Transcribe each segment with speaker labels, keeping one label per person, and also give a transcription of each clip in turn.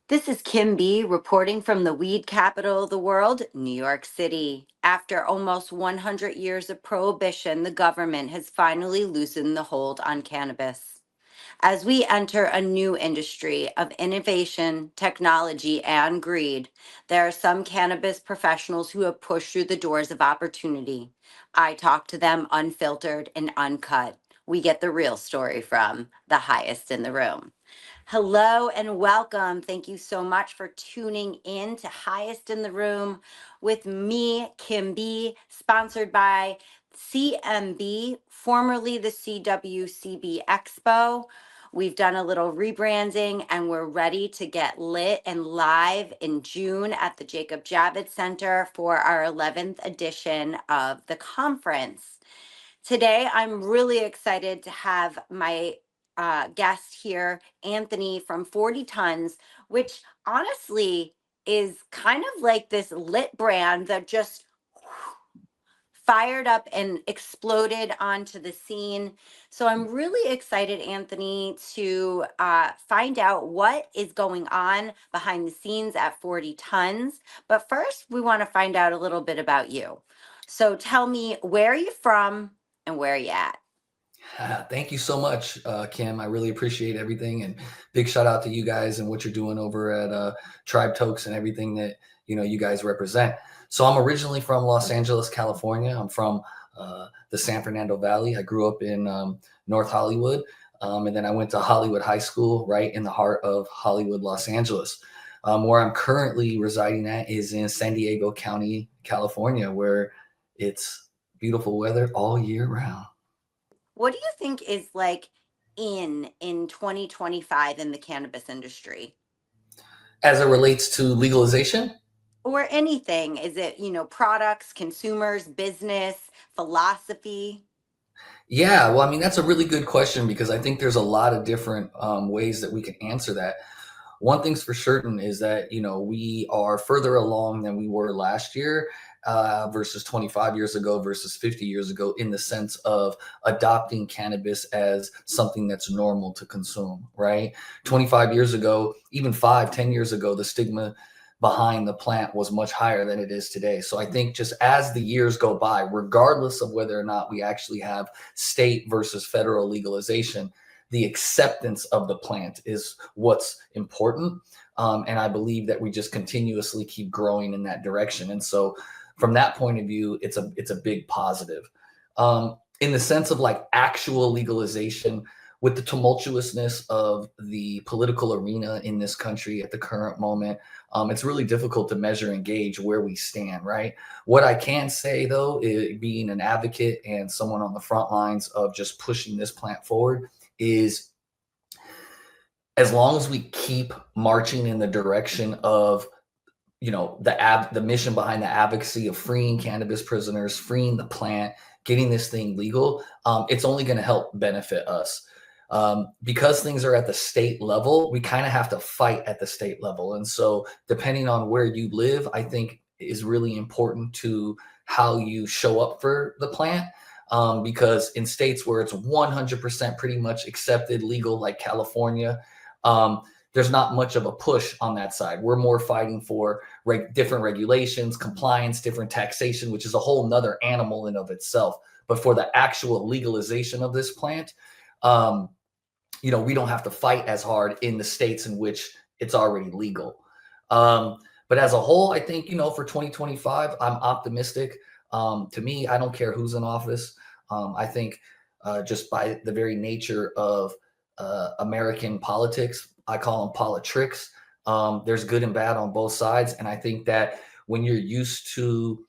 Speaker 1: This is KymB reporting from the weed capital of the world, New York City. After almost 100 years of prohibition, the government has finally loosened the hold on cannabis. As we enter a new industry of innovation, technology, and greed, there are some cannabis professionals who have pushed through the doors of opportunity. I talk to them unfiltered and uncut. We get the real story from the highest in the room. Hello and welcome. Thank you so much for tuning in to Highest in the Room with me, KymB, sponsored by CMB, formerly the CWCB Expo. We've done a little rebranding and we're ready to get lit and live in June at the Jacob Javits Center for our 11th edition of the conference. Today, I'm really excited to have my guest here, Anthony from 40 Tons, which honestly is kind of like this lit brand that just fired up and exploded onto the scene. So I'm really excited, Anthony, to find out what is going on behind the scenes at 40 Tons. But first, we want to find out a little bit about you. So tell me, where are you from and where are you at?
Speaker 2: Thank you so much, Kim. I really appreciate everything, and big shout out to you guys and what you're doing over at Tribe Tokes and everything that you guys represent. So I'm originally from Los Angeles, California. I'm from the San Fernando Valley. I grew up in North Hollywood, and then I went to Hollywood High School, right in the heart of Hollywood, Los Angeles. Where I'm currently residing at is in San Diego County, California, where it's beautiful weather all year round.
Speaker 1: What do you think is like in 2025 in the cannabis industry?
Speaker 2: As it relates to legalization?
Speaker 1: Or anything? Is it, products, consumers, business, philosophy?
Speaker 2: Yeah, well, I mean, that's a really good question because I think there's a lot of different ways that we can answer that. One thing's for certain is that, we are further along than we were last year versus 25 years ago versus 50 years ago in the sense of adopting cannabis as something that's normal to consume, right? 25 years ago, even 5, 10 years ago, the stigma behind the plant was much higher than it is today. So I think just as the years go by, regardless of whether or not we actually have state versus federal legalization, the acceptance of the plant is what's important. And I believe that we just continuously keep growing in that direction. And so from that point of view, it's a big positive. In the sense of like actual legalization, with the tumultuousness of the political arena in this country at the current moment, it's really difficult to measure and gauge where we stand, right? What I can say, though, is being an advocate and someone on the front lines of just pushing this plant forward, is as long as we keep marching in the direction of the mission behind the advocacy of freeing cannabis prisoners, freeing the plant, getting this thing legal, it's only going to help benefit us. Because things are at the state level, we kind of have to fight at the state level. And so depending on where you live, I think is really important to how you show up for the plant. Because in states where it's 100% pretty much accepted, legal, like California, there's not much of a push on that side. We're more fighting for different regulations, compliance, different taxation, which is a whole nother animal in of itself. But for the actual legalization of this plant, we don't have to fight as hard in the states in which it's already legal. But as a whole, I think, for 2025, I'm optimistic. To me, I don't care who's in office. I think just by the very nature of American politics, I call them politricks. There's good and bad on both sides. And I think that when you're used to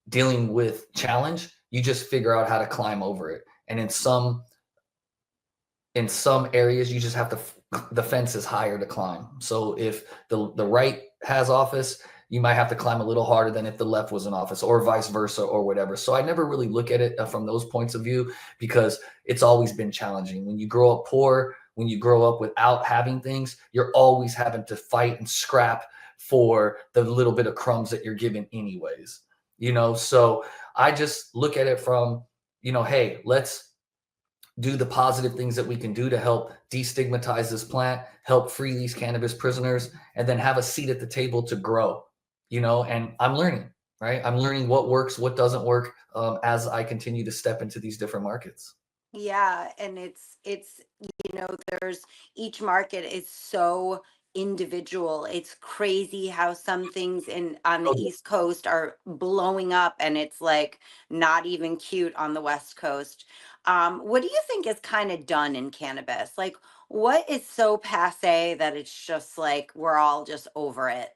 Speaker 2: dealing with challenge, you just figure out how to climb over it. And in some areas, you just have to, the fence is higher to climb. So if the right has office, you might have to climb a little harder than if the left was in office, or vice versa, or whatever. So I never really look at it from those points of view, because it's always been challenging. When you grow up poor, when you grow up without having things, you're always having to fight and scrap for the little bit of crumbs that you're given anyways. So I just look at it from, hey, let's do the positive things that we can do to help destigmatize this plant, help free these cannabis prisoners, and then have a seat at the table to grow, and I'm learning, right? I'm learning what works, what doesn't work, as I continue to step into these different markets.
Speaker 1: Yeah, and it's there's each market is so individual. It's crazy how some things in on the
Speaker 2: Oh,
Speaker 1: East Coast are blowing up and it's like not even cute on the West Coast. What do you think is kind of done in cannabis? Like what is so passe that it's just like we're all just over it?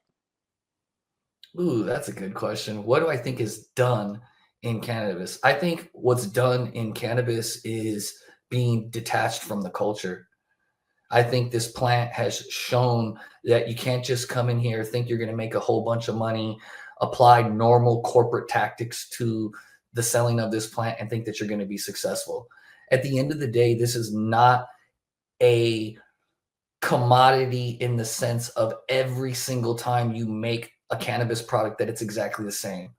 Speaker 2: ooh, that's a good question. What do I think is done in cannabis? I think what's done in cannabis is being detached from the culture. I think this plant has shown that you can't just come in here, think you're going to make a whole bunch of money, apply normal corporate tactics to the selling of this plant, and think that you're going to be successful. At the end of the day, this is not a commodity in the sense of every single time you make a cannabis product that it's exactly the same,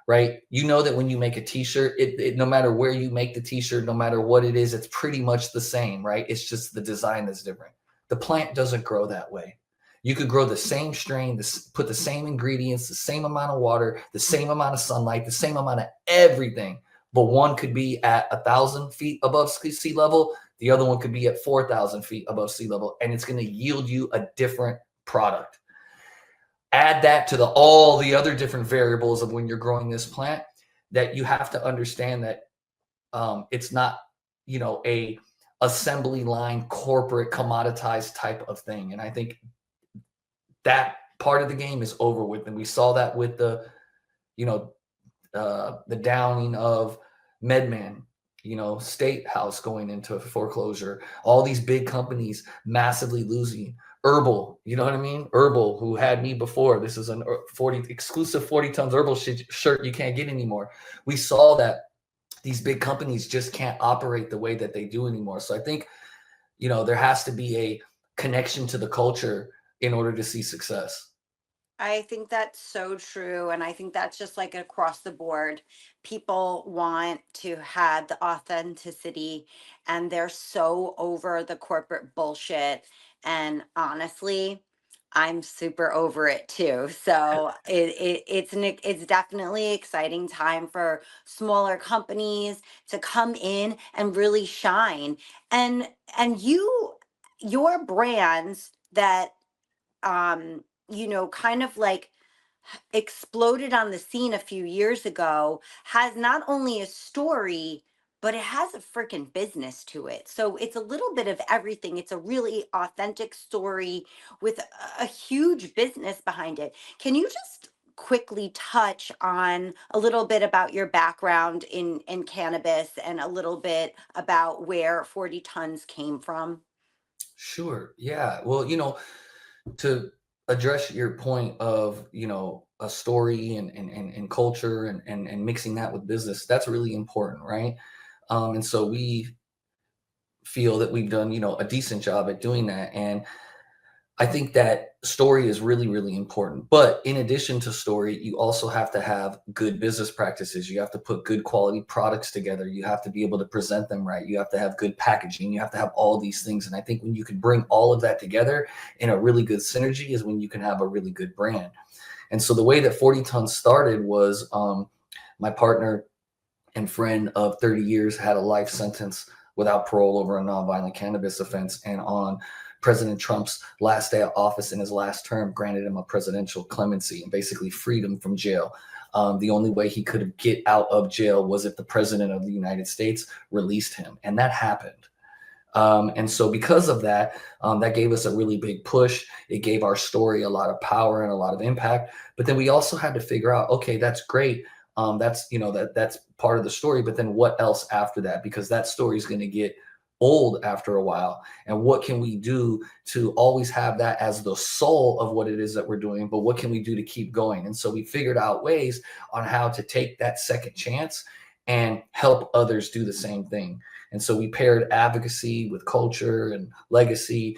Speaker 2: right? You know that when you make a t-shirt, no matter where you make the t-shirt, no matter what it is, it's pretty much the same, right? It's just the design that's different. The plant doesn't grow that way. You could grow the same strain, put the same ingredients, the same amount of water, the same amount of sunlight, the same amount of everything, but one could be at 1,000 feet above sea level. The other one could be at 4,000 feet above sea level, and it's going to yield you a different product. Add that to all the other different variables of when you're growing this plant, that you have to understand that it's not, a assembly line corporate commoditized type of thing. And I think that part of the game is over with. And we saw that with you know, the downing of MedMan, State House going into foreclosure, all these big companies massively losing. Herbal, you know what I mean? Herbal, who had me before. This is an 40 exclusive 40 tons herbal shirt you can't get anymore. We saw that these big companies just can't operate the way that they do anymore. So I think, there has to be a connection to the culture in order to see success.
Speaker 1: I think that's so true. And I think that's just like across the board. People want to have the authenticity and they're so over the corporate bullshit. And honestly, I'm super over it too. So it's definitely exciting time for smaller companies to come in and really shine. And your brands that kind of like exploded on the scene a few years ago has not only a story, but it has a freaking business to it. So it's a little bit of everything. It's a really authentic story with a huge business behind it. Can you just quickly touch on a little bit about your background in cannabis and a little bit about where 40 tons came from?
Speaker 2: Sure. Yeah. Well, to address your point of, a story and culture and mixing that with business, that's really important, right? And so we feel that we've done, a decent job at doing that. And I think that story is really, really important. But in addition to story, you also have to have good business practices. You have to put good quality products together. You have to be able to present them right. You have to have good packaging. You have to have all these things. And I think when you can bring all of that together in a really good synergy is when you can have a really good brand. And so the way that 40 Tons started was, my partner and friend of 30 years had a life sentence without parole over a nonviolent cannabis offense. And on President Trump's last day of office in his last term, granted him a presidential clemency and basically freed him from jail. The only way he could get out of jail was if the president of the United States released him. And that happened. And so because of that, that gave us a really big push. It gave our story a lot of power and a lot of impact. But then we also had to figure out, okay, that's great. That's part of the story. But then what else after that? Because that story is going to get old after a while. And what can we do to always have that as the soul of what it is that we're doing? But what can we do to keep going? And so we figured out ways on how to take that second chance and help others do the same thing. And so we paired advocacy with culture and legacy,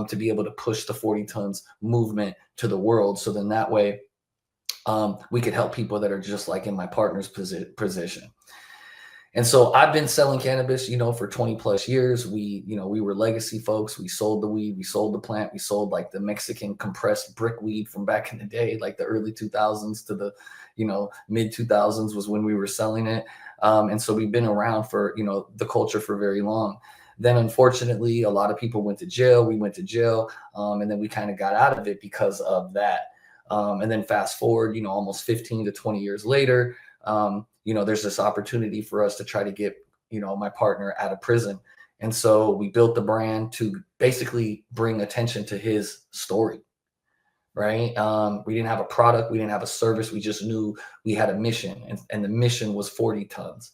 Speaker 2: to be able to push the 40 tons movement to the world. So then that way, we could help people that are just like in my partner's position. And so I've been selling cannabis, for 20 plus years. We were legacy folks. We sold the weed, we sold the plant, we sold like the Mexican compressed brick weed from back in the day, like the early 2000s to the, mid 2000s was when we were selling it. And so we've been around for, the culture for very long. Then unfortunately, a lot of people went to jail. We went to jail. And then we kind of got out of it because of that. And then fast forward, almost 15 to 20 years later, there's this opportunity for us to try to get, my partner out of prison. And so we built the brand to basically bring attention to his story, right? We didn't have a product, we didn't have a service. We just knew we had a mission, and the mission was 40 tons.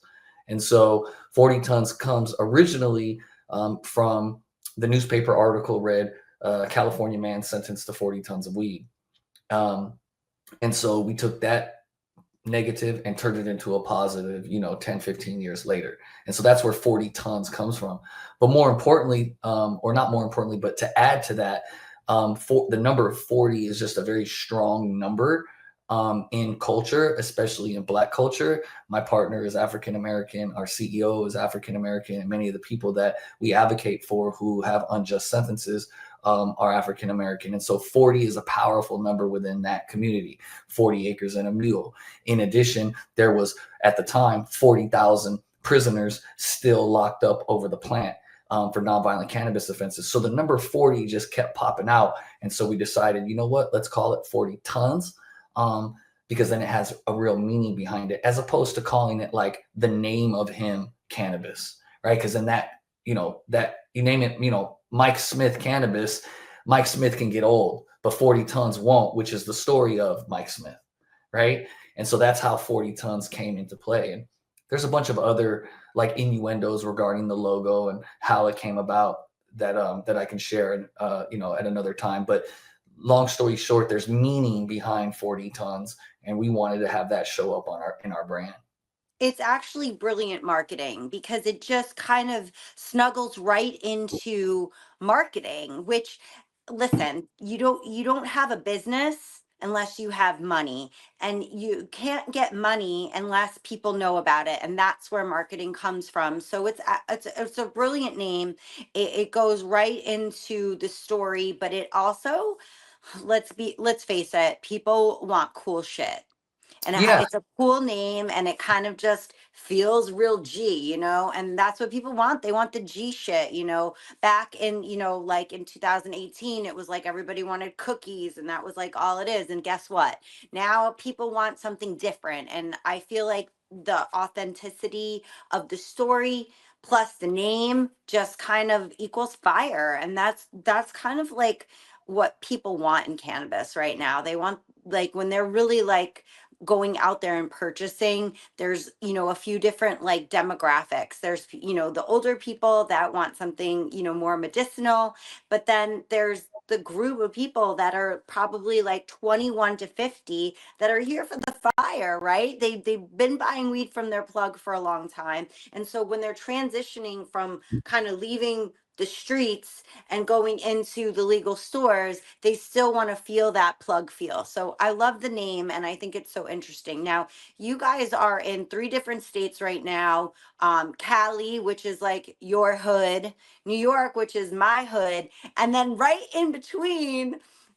Speaker 2: And so 40 tons comes originally from the newspaper article read, California man sentenced to 40 tons of weed. And so we took that negative and turned it into a positive, 10, 15 years later. And so that's where 40 tons comes from. But more importantly, or not more importantly, but to add to that, for the number of 40 is just a very strong number in culture, especially in Black culture. My partner is African American, our CEO is African American, and many of the people that we advocate for who have unjust sentences are African American. And so 40 is a powerful number within that community, 40 acres and a mule. In addition, there was at the time 40,000 prisoners still locked up over the plant for nonviolent cannabis offenses. So the number 40 just kept popping out. And so we decided, you know what, let's call it 40 tons. Because then it has a real meaning behind it, as opposed to calling it like the name of him, Cannabis, right? Because then that you name it, Mike Smith Cannabis, Mike Smith can get old, but 40 tons won't, which is the story of Mike Smith, right? And so that's how 40 tons came into play. And there's a bunch of other like innuendos regarding the logo and how it came about that I can share, at another time. But long story short, there's meaning behind 40 tons, and we wanted to have that show up in our brand.
Speaker 1: It's actually brilliant marketing because it just kind of snuggles right into marketing, which, listen, you don't have a business unless you have money, and you can't get money unless people know about it, and that's where marketing comes from. So it's a brilliant name. It goes right into the story, but it also, let's face it, people want cool shit, and
Speaker 2: Yeah.
Speaker 1: it's a cool name, and it kind of just feels real G, and that's what people want. They want the G shit. Back in, like in 2018, it was like everybody wanted cookies, and that was like all it is. And guess what, now people want something different, and I feel like the authenticity of the story plus the name just kind of equals fire, and that's kind of like what people want in cannabis right now. They want, like, when they're really like going out there and purchasing, there's a few different like demographics. There's the older people that want something more medicinal, but then there's the group of people that are probably like 21 to 50 that are here for the fire, right? They've been buying weed from their plug for a long time, and so when they're transitioning from kind of leaving the streets and going into the legal stores, they still want to feel that plug feel. So I love the name, and I think it's so interesting. Now, you guys are in 3 different states right now. Cali, which is like your hood, New York, which is my hood, and then right in between,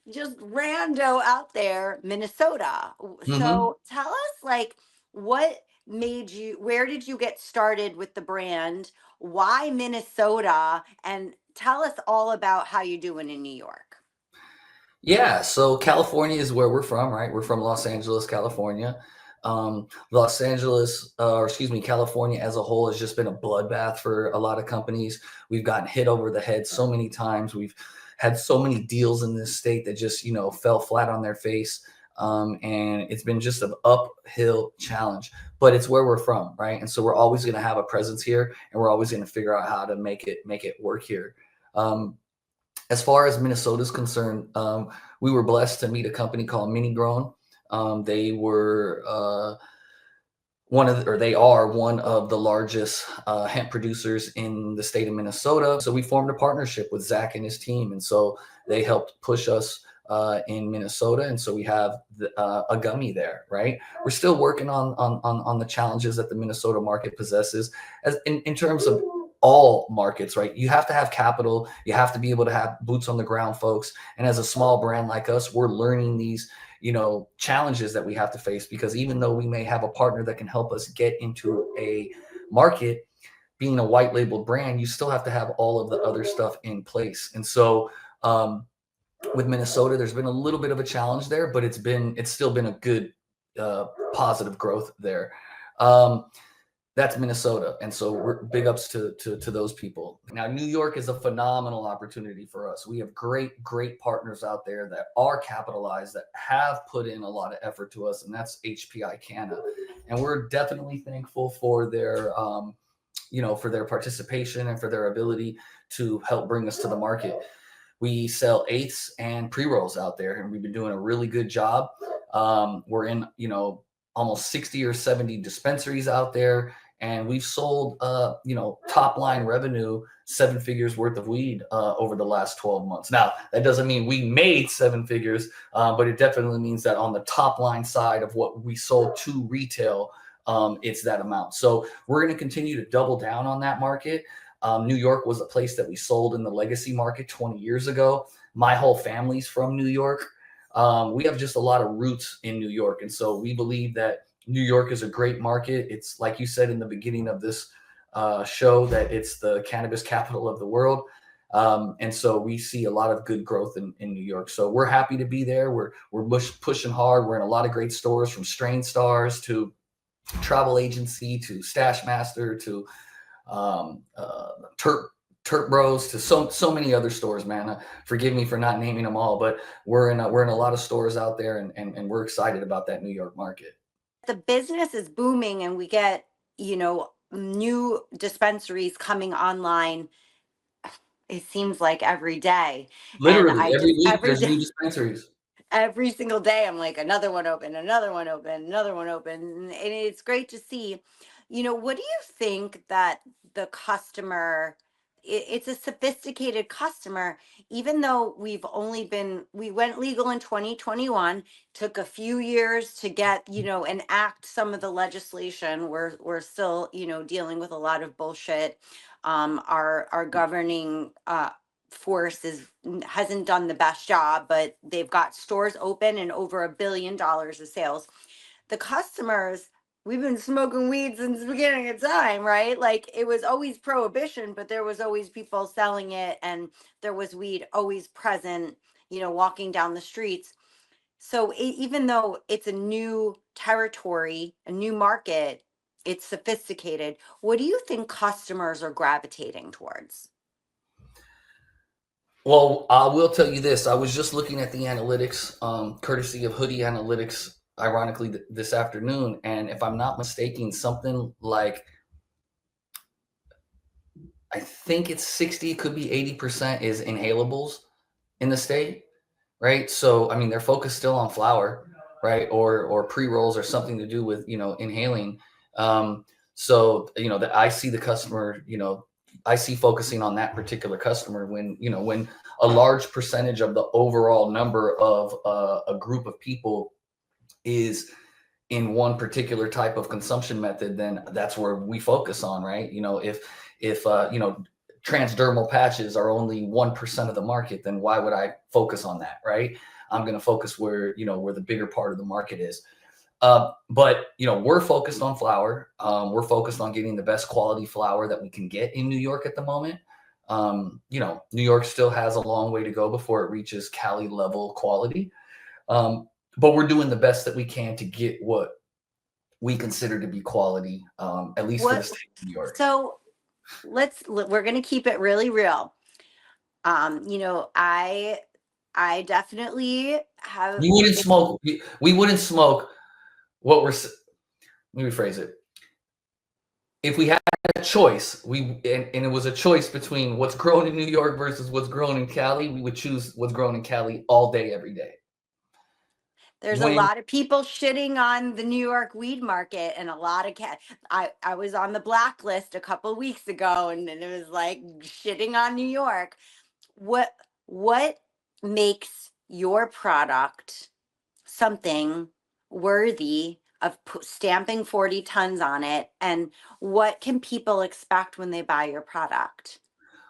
Speaker 1: just rando out there, Minnesota.
Speaker 2: Mm-hmm.
Speaker 1: So tell us, like, what where did you get started with the brand? Why Minnesota? And tell us all about how you're doing in New York.
Speaker 2: Yeah, so California is where we're from, right? We're from Los Angeles, California. Los Angeles, or excuse me, California as a whole has just been a bloodbath for a lot of companies. We've gotten hit over the head so many times. We've had so many deals in this state that just, fell flat on their face. And it's been just an uphill challenge, but it's where we're from, right? And so we're always going to have a presence here, and we're always going to figure out how to make it work here. As far as Minnesota is concerned, we were blessed to meet a company called Mini Grown. They were they are one of the largest hemp producers in the state of Minnesota. So we formed a partnership with Zach and his team, and so they helped push us in Minnesota, and so we have a gummy there, right? We're still working on the challenges that the Minnesota market possesses, as in terms of all markets, right? You have to have capital, you have to be able to have boots on the ground, folks. And as a small brand like us, we're learning these, challenges that we have to face, because even though we may have a partner that can help us get into a market, being a white labeled brand, you still have to have all of the other stuff in place. And so with Minnesota, there's been a little bit of a challenge there, but it's still been a good positive growth there. That's Minnesota, and so we're big ups to those people. Now, New York is a phenomenal opportunity for us. We have great partners out there that are capitalized, that have put in a lot of effort to us, and that's HPI Canna, and we're definitely thankful for their for their participation and for their ability to help bring us to the market. We sell eighths and pre-rolls out there, and we've been doing a really good job. We're in almost 60 or 70 dispensaries out there, and we've sold top line revenue, 7 figures worth of weed over the last 12 months. Now, that doesn't mean we made 7 figures, but it definitely means that on the top line side of what we sold to retail, it's that amount. So we're going to continue to double down on that market. New York was a place that we sold in the legacy market 20 years ago. My whole family's from New York. We have just a lot of roots in New York. And so we believe that New York is a great market. It's like you said in the beginning of this show, that it's the cannabis capital of the world. And so we see a lot of good growth in New York. So we're happy to be there. We're pushing hard. We're in a lot of great stores, from Strain Stars to Travel Agency to Stash Master to Turp Bros to so many other stores, man. Forgive me for not naming them all, but we're in a lot of stores out there, and we're excited about that New York market.
Speaker 1: The business is booming, and we get, new dispensaries coming online. It seems like every day. And
Speaker 2: Literally every week there's new dispensaries.
Speaker 1: every single day I'm like, another one open, another one open, another one open. And it's great to see. What do you think that the customer, it's a sophisticated customer, even though we went legal in 2021, took a few years to get, enact some of the legislation. We're still, dealing with a lot of bullshit. Our governing force hasn't done the best job, but they've got stores open and over $1 billion of sales. The customers, we've been smoking weed since the beginning of time, right? Like, it was always prohibition, but there was always people selling it, and there was weed always present, walking down the streets. So even though it's a new territory, a new market, it's sophisticated. What do you think customers are gravitating towards?
Speaker 2: Well, I will tell you this. I was just looking at the analytics, courtesy of Hoodie Analytics, ironically, this afternoon. And if I'm not mistaken, something like, I think it's 60, could be 80% is inhalables in the state, right? So, I mean, they're focused still on flower, right? Or pre-rolls, or something to do with, inhaling. So, I see the customer, I see focusing on that particular customer when, when a large percentage of the overall number of a group of people is in one particular type of consumption method, then that's where we focus on, right? If transdermal patches are only 1% of the market, then why would I focus on that, right? I'm going to focus where the bigger part of the market is. But we're focused on flower. We're focused on getting the best quality flower that we can get in New York at the moment. New York still has a long way to go before it reaches Cali level quality. But we're doing the best that we can to get what we consider to be quality, at least for the state of New York.
Speaker 1: So we're going to keep it really real. I definitely have.
Speaker 2: You wouldn't smoke. We wouldn't smoke what we're. Let me rephrase it. If we had a choice, and it was a choice between what's grown in New York versus what's grown in Cali, we would choose what's grown in Cali all day, every day.
Speaker 1: There's a lot of people shitting on the New York weed market, and a lot of I was on the blacklist a couple weeks ago, and it was like shitting on New York. What makes your product something worthy of stamping 40 tons on it? And what can people expect when they buy your product?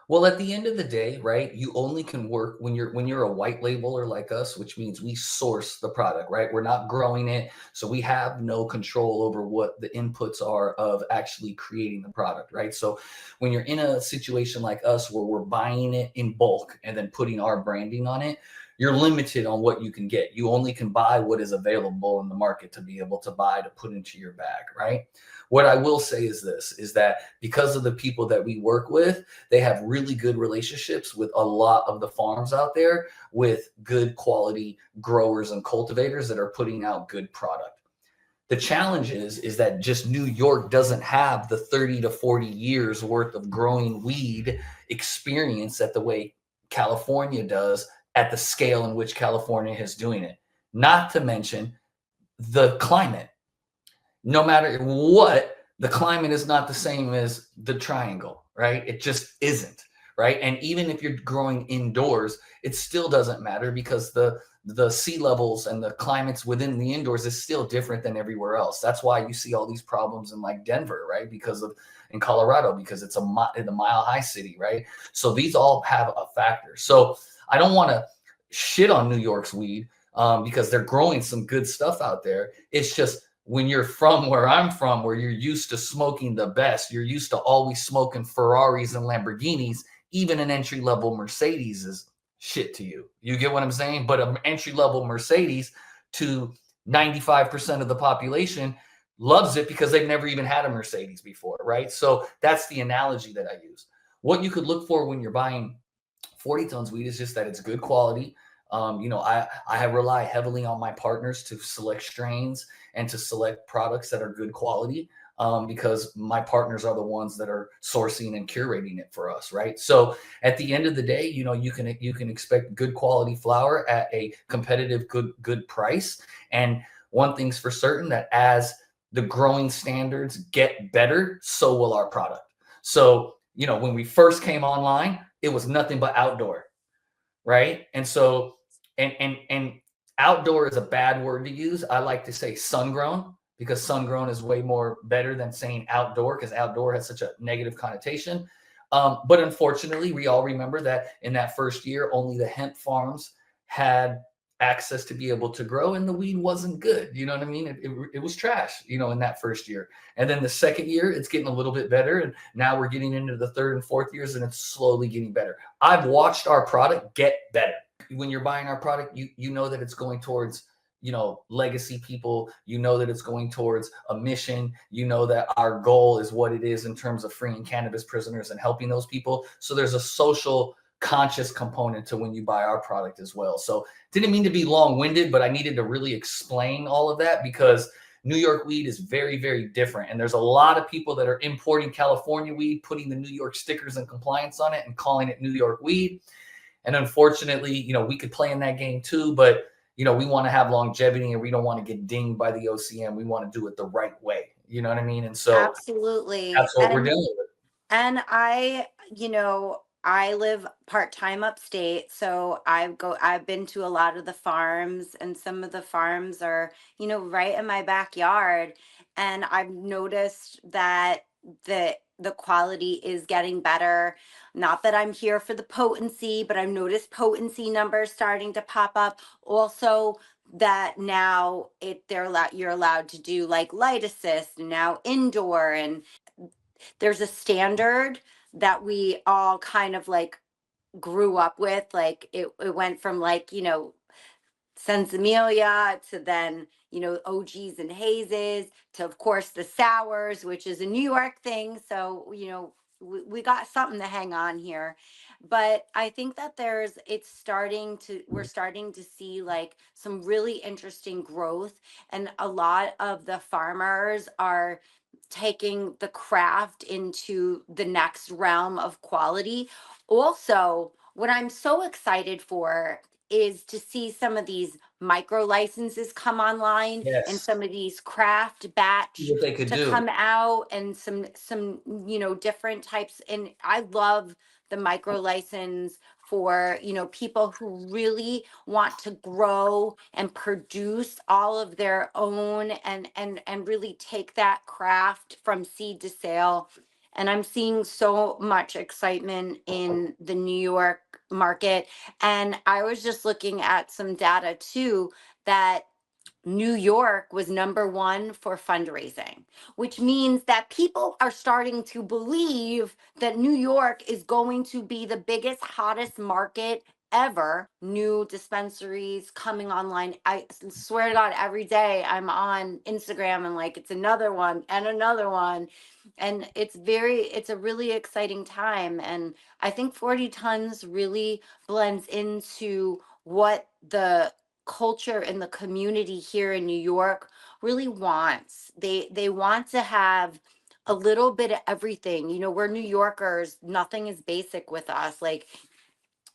Speaker 2: Well, at the end of the day, right, you only can work when you're a white labeler like us, which means we source the product, right? We're not growing it, so we have no control over what the inputs are of actually creating the product, right? So when you're in a situation like us where we're buying it in bulk and then putting our branding on it, you're limited on what you can get. You only can buy what is available in the market to be able to buy to put into your bag, right? What I will say is this is that because of the people that we work with, they have really good relationships with a lot of the farms out there with good quality growers and cultivators that are putting out good product. The challenge is that just New York doesn't have the 30 to 40 years worth of growing weed experience that the way California does at the scale in which California is doing it. Not to mention the climate. No matter what, the climate is not the same as the triangle, right? It just isn't, right? And even if you're growing indoors, it still doesn't matter because the sea levels and the climates within the indoors is still different than everywhere else. That's why you see all these problems in like Denver, right? Because of in Colorado, because it's a mile high city, right? So these all have a factor. So I don't want to shit on New York's weed because they're growing some good stuff out there. It's just when you're from where I'm from, where you're used to smoking the best, you're used to always smoking Ferraris and Lamborghinis, even an entry level Mercedes is shit to you. You get what I'm saying? But an entry level Mercedes to 95% of the population loves it because they've never even had a Mercedes before, right? So that's the analogy that I use. What you could look for when you're buying 40 tons weed is just that it's good quality. I rely heavily on my partners to select strains and to select products that are good quality because my partners are the ones that are sourcing and curating it for us, right? So at the end of the day, you can expect good quality flower at a competitive good price. And one thing's for certain that as the growing standards get better, so will our product. So when we first came online, it was nothing but outdoor, right? And so and outdoor is a bad word to use. I like to say sun grown because sun grown is way more better than saying outdoor because outdoor has such a negative connotation. But unfortunately, we all remember that in that first year, only the hemp farms had access to be able to grow, and the weed wasn't good. You know what I mean? It was trash, in that first year. And then the second year, it's getting a little bit better. And now we're getting into the third and fourth years, and it's slowly getting better. I've watched our product get better. When you're buying our product, you know that it's going towards legacy people. You know that it's going towards a mission. You know that our goal is what it is in terms of freeing cannabis prisoners and helping those people. So there's a social conscious component to when you buy our product as well. So didn't mean to be long-winded, but I needed to really explain all of that because New York weed is very, very different. And there's a lot of people that are importing California weed, putting the New York stickers and compliance on it and calling it New York weed. And unfortunately, we could play in that game too, but we want to have longevity and we don't want to get dinged by the OCM. We want to do it the right way. You know what I mean? And so
Speaker 1: Absolutely.
Speaker 2: that's what we're dealing with.
Speaker 1: And I live part-time upstate, so I've been to a lot of the farms, and some of the farms are, right in my backyard. And I've noticed that the quality is getting better. Not that I'm here for the potency, but I've noticed potency numbers starting to pop up. Also, that now you're allowed to do like light assist now indoor, and there's a standard that we all kind of like grew up with. Like it went from like, Sensimilia to then, OGs and hazes to, of course, the sours, which is a New York thing. So, we got something to hang on here. But I think that we're starting to see like some really interesting growth. And a lot of the farmers are taking the craft into the next realm of quality. Also, what I'm so excited for is to see some of these micro licenses come online and
Speaker 2: Yes.
Speaker 1: some of these craft
Speaker 2: See
Speaker 1: batch
Speaker 2: what they could
Speaker 1: to
Speaker 2: do.
Speaker 1: come out, and some different types. And I love the micro license for, you know, people who really want to grow and produce all of their own and really take that craft from seed to sale. And I'm seeing so much excitement in the New York market. And I was just looking at some data too, that New York was #1 for fundraising, which means that people are starting to believe that New York is going to be the biggest, hottest market ever. New dispensaries coming online. I swear to God, every day I'm on Instagram and like it's another one and another one. And it's a really exciting time. And I think 40 tons really blends into what the culture and the community here in New York really wants. They want to have a little bit of everything. You know, we're New Yorkers, nothing is basic with us. Like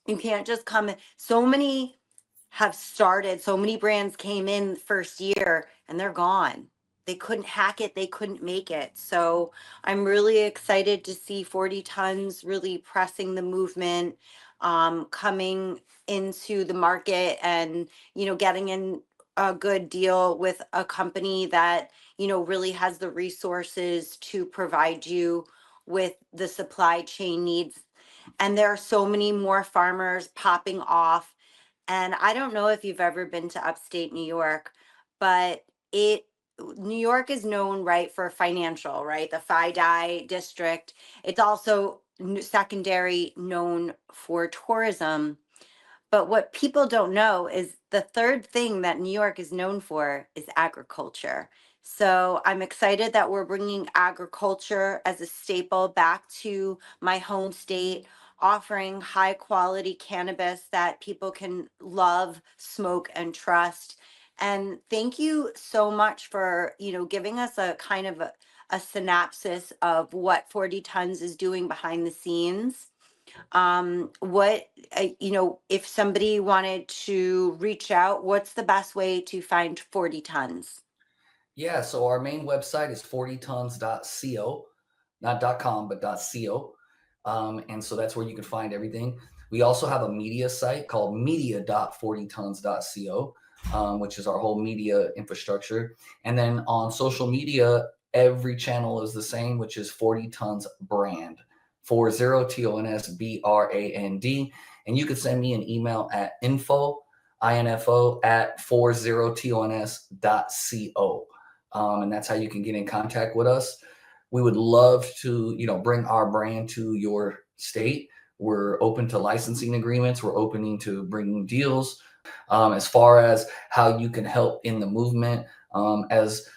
Speaker 1: you can't just come in. So many have started, so many brands came in first year and they're gone. They couldn't hack it, they couldn't make it. So I'm really excited to see 40 tons really pressing the movement, coming into the market and, you know, getting in a good deal with a company that, you know, really has the resources to provide you with the supply chain needs. And there are so many more farmers popping off. And I don't know if you've ever been to upstate New York, but it New York is known, right, for financial, right? The FI district. It's also secondary known for tourism. But what people don't know is the third thing that New York is known for is agriculture. So I'm excited that we're bringing agriculture as a staple back to my home state, offering high quality cannabis that people can love, smoke, and trust. And thank you so much for, you know, giving us a kind of a synopsis of what 40 Tons is doing behind the scenes. What you know, if somebody wanted to reach out, what's the best way to find 40 tons?
Speaker 2: Yeah, so our main website is 40tons.co, not .com, but .co. And so that's where you can find everything. We also have a media site called media.40tons.co, which is our whole media infrastructure. And then on social media, every channel is the same, which is 40 Tons Brand, 40 TONS BRAND. And you could send me an email at info at 40tons.co. And that's how you can get in contact with us. We would love to, you know, bring our brand to your state. We're open to licensing agreements. We're opening to bringing deals. As far as how you can help in the movement, as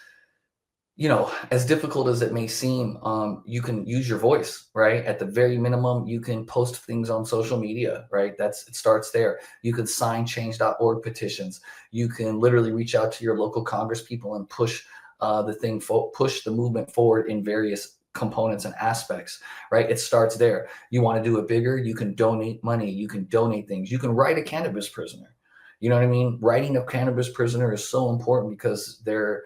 Speaker 2: you know, as difficult as it may seem, you can use your voice, right? At the very minimum, you can post things on social media, right? It starts there. You can sign change.org petitions. You can literally reach out to your local Congress people and push push the movement forward in various components and aspects, right? It starts there. You want to do it bigger, you can donate money, you can donate things, you can write a cannabis prisoner. You know what I mean? Writing a cannabis prisoner is so important because they're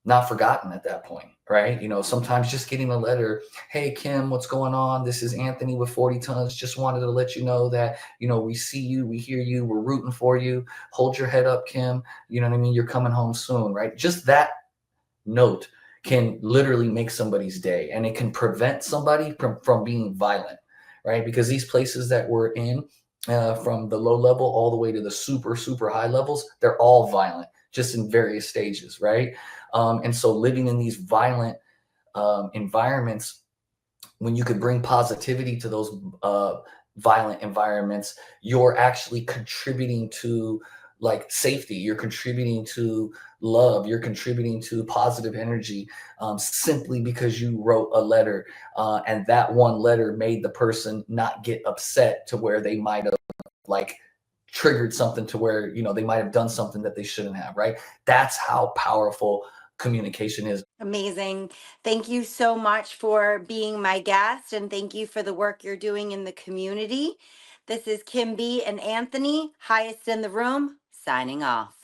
Speaker 2: not forgotten at that point, right? You know, sometimes just getting a letter, hey, Kim, what's going on? This is Anthony with 40 Tons. Just wanted to let you know that, you know, we see you, we hear you, we're rooting for you. Hold your head up, Kim. You know what I mean? You're coming home soon, right? Just that note can literally make somebody's day, and it can prevent somebody from being violent, right? Because these places that we're in, from the low level all the way to the super, super high levels, they're all violent, just in various stages, right? And so living in these violent environments, when you could bring positivity to those violent environments, you're actually contributing to like safety, you're contributing to love, you're contributing to positive energy, simply because you wrote a letter, and that one letter made the person not get upset to where they might have like triggered something to where, you know, they might have done something that they shouldn't have, right? That's how powerful communication is.
Speaker 1: Amazing. Thank you so much for being my guest, and thank you for the work you're doing in the community. This is KymB and Anthony, highest in the room, signing off.